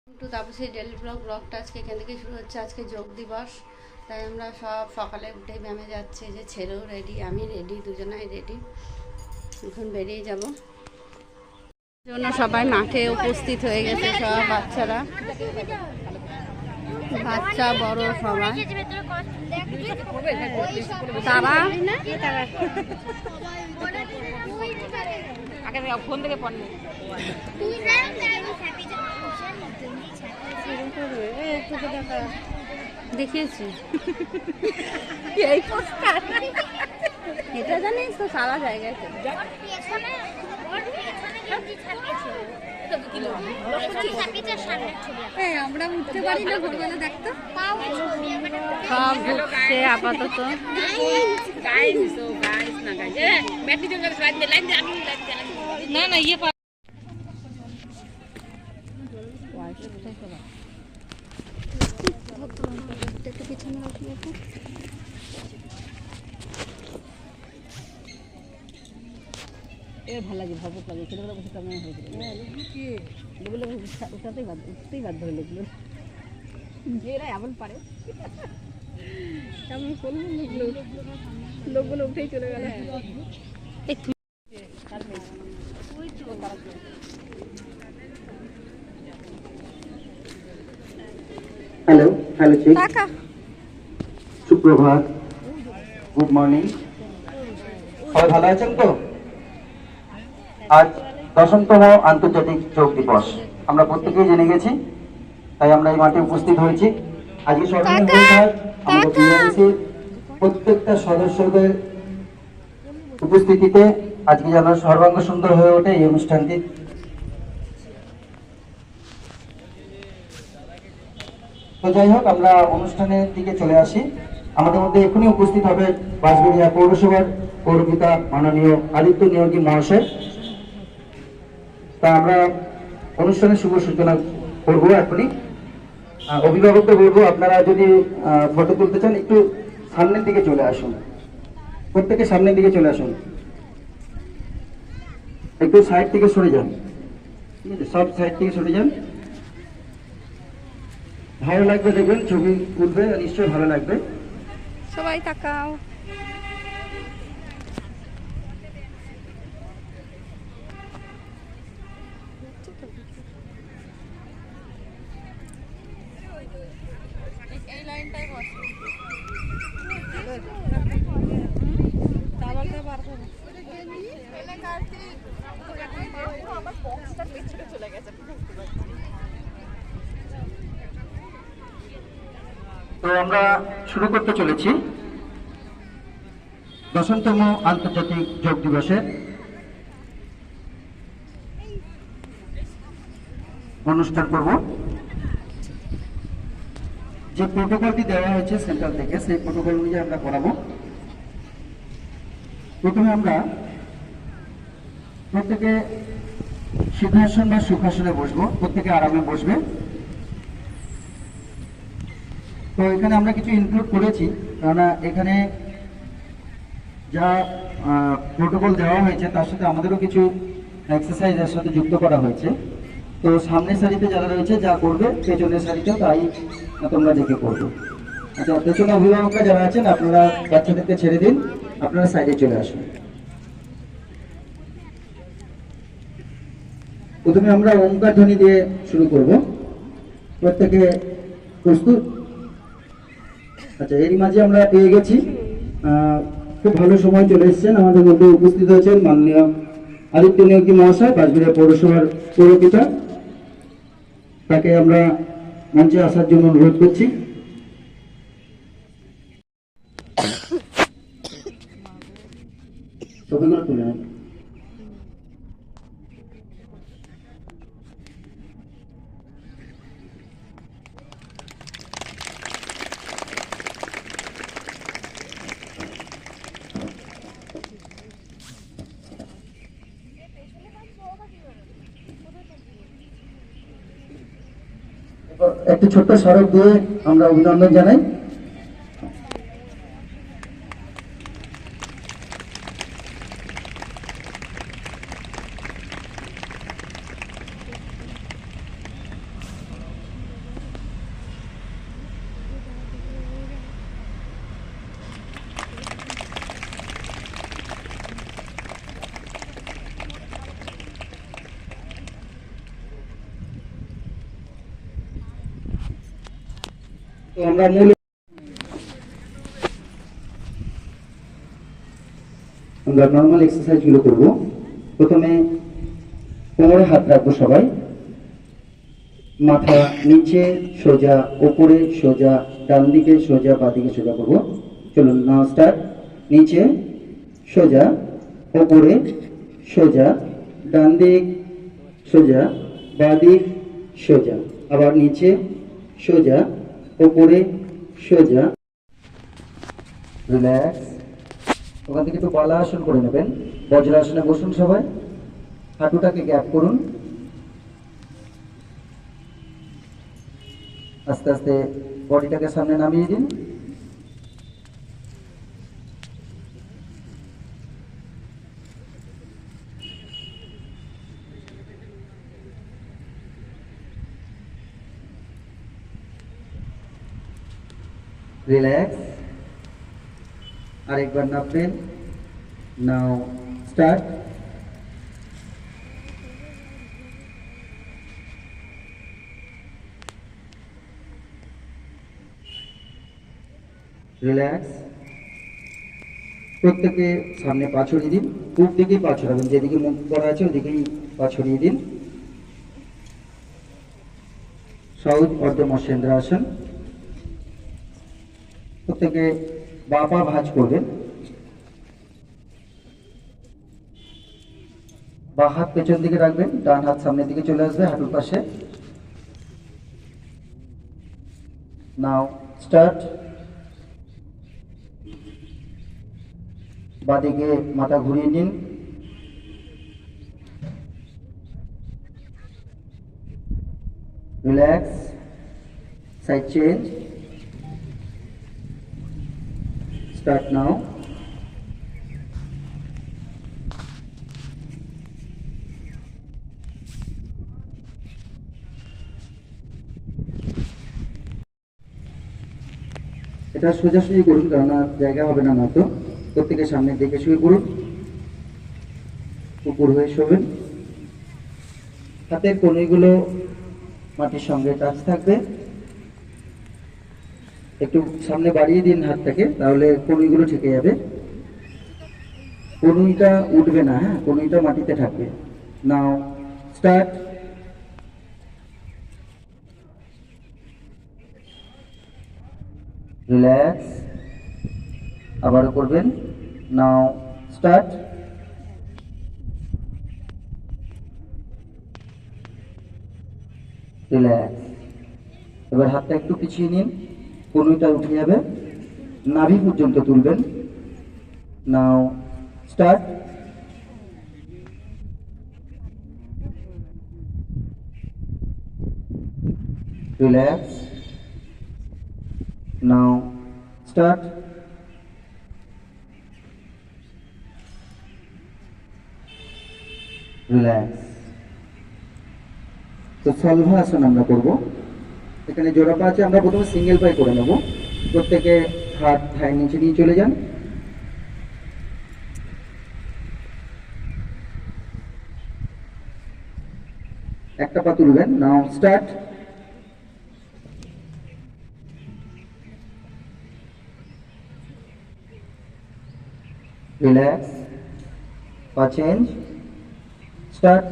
Two Tapasi daily ব্লগটা আজকে এখান থেকে শুরু হচ্ছে। আজকে যোগ দিবস, তাই আমরা সব সকালে উঠে ব্যায়ামে যাচ্ছি। যে ছেলেও রেডি, আমি রেডি, দুজনাই রেডি। এখন বেরিয়ে যাব জন্য সবাই মাঠে উপস্থিত হয়ে গেছে। সব বাচ্চারা, বাচ্চা বড় সবাই। তারা ফোন থেকে পড়লে দেখিয়েছি এটা জানিস তো সারা জায়গায় আমরা উঠতে পারি না ভোরবেলা দেখতো। সব ঢুকছে আপাতত। না না ইয়ে একটু পিছনে রাখি আপু। ভালো লাগে, ভাবুক লাগে, ছেলেগুলো বসে কেমন হয়েছিল উঠতেই বাধ্য হলো এরা এমন পারে কেমন করবো। লোকগুলো উঠেই চলে গেল। হ্যালো হ্যালো চিক, সুপ্রভাত, গুড মর্নিং। সবাই ভালো আছেন তো? আজ 10তম আন্তর্জাতিক যোগ দিবস আমরা প্রত্যেকেই জেনে গেছি, তাই আমরা এই মাঠে উপস্থিত হয়েছি। আজকে সর্বনিম্ন আমাদের বিএনসির প্রত্যেকটা সদস্যদের উপস্থিতিতে আজকে যেন সর্বাঙ্গ সুন্দর হয়ে ওঠে এই অনুষ্ঠানটি। তো যাই হোক, আমরা অনুষ্ঠানের দিকে চলে আসি। আমাদের মধ্যে এখনই উপস্থিত হবে বাঁশবেড়িয়া পৌরসভার পৌরপিতা মাননীয় আদিত্য নিয়োগী মহাশয়। তা আমরা অনুষ্ঠানের শুভ সূচনা করবো এখনই। অভিভাবকদের বলবো, আপনারা যদি ফটো তুলতে চান একটু সামনের দিকে চলে আসুন, প্রত্যেকে সামনের দিকে চলে আসুন, একটু সাইড থেকে সরে যান, ঠিক আছে? সব সাইড থেকে সরে যান। ভালো লাগবে, দেখবেন ছবি উঠবে, নিশ্চয়ই ভালো লাগবে। সবাই তাকাও। এই লাইনটাই বসে। তো আমরা শুরু করতে চলেছি 10তম আন্তর্জাতিক যোগ দিবসের অনুষ্ঠান করব। যে প্রোটোকলটি দেওয়া হয়েছে সেন্ট্রাল থেকে, সেই প্রোটোকল অনুযায়ী আমরা করাবো। প্রথমে আমরা প্রত্যেকে সিংহাসন বা সুখাসনে বসবো, প্রত্যেকে আরামে বসবে। তো এখানে আমরা কিছু ইনক্লুড করেছি, কেননা এখানে যা প্রোটোকল দেওয়া হয়েছে তার সাথে আমাদেরও কিছু এক্সারসাইজের সাথে যুক্ত করা হয়েছে। তো সামনের সারিতে যারা রয়েছে যা করবে, পেছনের সারিতেও তাই তোমরা দেখে করবে। আচ্ছা, পেছনে অভিভাবকরা যারা আছেন আপনারা বাচ্চাদেরকে ছেড়ে দিন, আপনারা সাইডে চলে আসুন। প্রথমে আমরা ওঙ্কার ধ্বনি দিয়ে শুরু করব। প্রত্যেকে প্রস্তুত? আচ্ছা, এরই মাঝে আমরা পেয়ে গেছি, খুব ভালো সময় চলে এসেছেন। আমাদের মধ্যে উপস্থিত আছেন মাননীয় আদিত্য নিয়োগী মহাশয়, বাঁশবেড়িয়া পৌরসভার পৌরপিতা। তাকে আমরা মঞ্চে আসার জন্য অনুরোধ করছি। ছবিগুলো তুলে নেন। একটি ছোট্ট স্মারক দিয়ে আমরা অভিনন্দন জানাই। তো আমরা নর্মাল এক্সারসাইজ গুলো করবো। প্রথমে কোমরে হাত রাখবো সবাই, মাথা নিচে সোজা, উপরে সোজা, ডান দিকে সোজা, বাঁ দিকে সোজা করবো। চলুন, নাও স্টার্ট। নিচে সোজা, উপরে সোজা, ডান দিক সোজা, বাঁ দিক সোজা, আবার নিচে সোজা, উপরে সোজা। রিল্যাক্স। ওখান থেকে একটু বালাসন করে নেবেন। বজ্রাসনে বসুন সবাই, হাঁটুটাকে গ্যাপ করুন। আস্তে আস্তে বডিটাকে সামনে নামিয়ে দিন। রিল্যাক্স। আরেকবার নামবেন। নাও স্টার্ট। রিল্যাক্স। প্রত্যেকে সামনে পা ছড়িয়ে দিন, পূব দিকেই পা ছড়াবেন, যেদিকে মুখ করা আছে ওদিকেই পা ছড়িয়ে দিন। সহজ অর্ধ মৎস্যেন্দ্রাসন। প্রত্যেকে বাঁ পা ভাঁজ করবেন, বাঁ হাত পেছন দিকে রাখবেন, ডান হাত সামনের দিকে চলে আসবে হাঁটুর পাশে। নাও স্টার্ট। বাঁদিকে মাথা ঘুরিয়ে নিন। Relax. Side change. Start now. এটা সোজাসুজি করুন, কারণ আর জায়গা হবে না নয়তো। প্রত্যেকের সামনের দিকে শুয়ে পড়ুন, উপর হয়ে শোবেন। হাতের কনুইগুলো মাটির সঙ্গে টাচ থাকবে। একটু সামনে বাড়িয়ে দিন হাতটাকে, তাহলে কনুইগুলো ঠেকে যাবে। কনুইটা উঠবে না, হ্যাঁ, কনুইটা মাটিতে থাকবে। নাও স্টার্ট। রিল্যাক্স। আবারও করবেন। নাও স্টার্ট। রিল্যাক্স। এবার হাতটা একটু পিছিয়ে নিন, কনুইটা উঠে যাবে, নাভি পর্যন্ত তুলবেন। নাও স্টার্ট। রিল্যাক্স। নাও স্টার্ট। রিল্যাক্স। তো সলভাসন আমরা করব। এখানে জোড়া পা আছে, আমরা প্রথমে সিঙ্গেল পাই করে নেব। প্রত্যেকে হাত থায়ের নিচে নিয়ে চলে যান। একটা পা তুলবেন। নাও স্টার্ট। রিল্যাক্স। পা চেঞ্জ। স্টার্ট।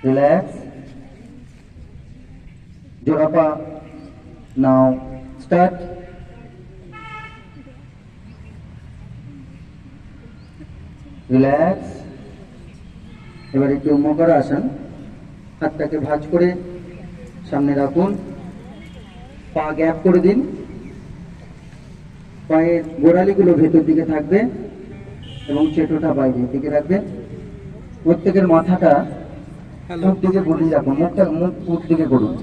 রিল্যাক্স। জোড়া পা। নাও স্টার্ট। রিল্যাক্স। এবার একটু মকরা আসন। হাতটাকে ভাঁজ করে সামনে রাখুন, পা গ্যাপ করে দিন। পায়ের গোড়ালিগুলো ভেতর দিকে থাকবে এবং চেটোটা বাইরের দিকে রাখবেন। প্রত্যেকের মাথাটা মুখ দিকে ঘুরিয়ে রাখুন, মুখ দিকে করুন।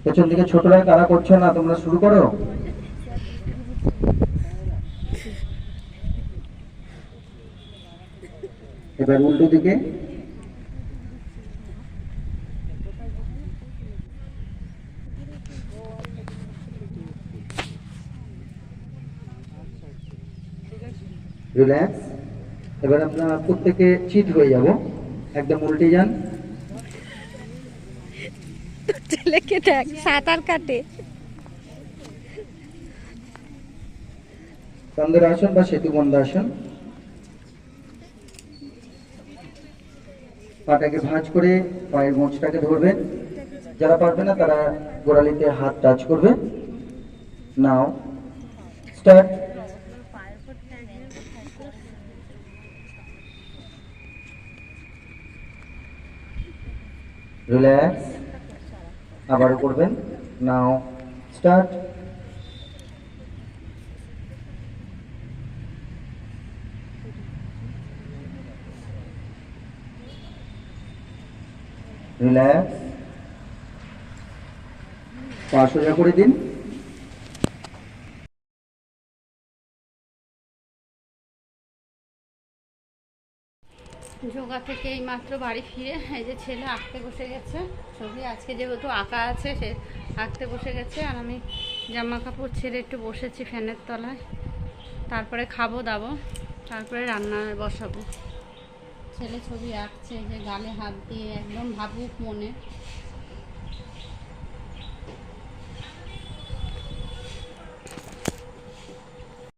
পেছন দিকে ছোটরা কারা করছো না, তোমরা শুরু করো। এবার উল্টো দিকে। রিল্যাক্স। এবার আমরা প্রত্যেকে চিট হয়ে যাব, একদম উল্টে যান। ছেলেকে দেখ সাঁতার কাটে। চন্দ্র আসন বা সেতু বন্ধ আসন। পাটাকে ভাঁজ করে পায়ের মোচটাকে ধরবেন। যারা পারবে না তারা গোড়ালিতে হাত টাচ করবে। নাও স্টার্ট। রিল্যাক্স, আবারও করবেন। নাও স্টার্ট। রিল্যাক্স, পা সোজা করে দিন। যোগা থেকে এই মাত্র বাড়ি ফিরে এই যে ছেলে আঁকতে বসে গেছে ছবি। আজকে যেহেতু আঁকা আছে সে আঁকতে বসে গেছে, আর আমি জামা কাপড় ছেড়ে একটু বসেছি ফ্যানের তলায়। তারপরে খাবো দাবো, তারপরে রান্নায় বসাবো। ছেলে ছবি আঁকছে, যে গালে হাত দিয়ে একদম ভাবুক মনে।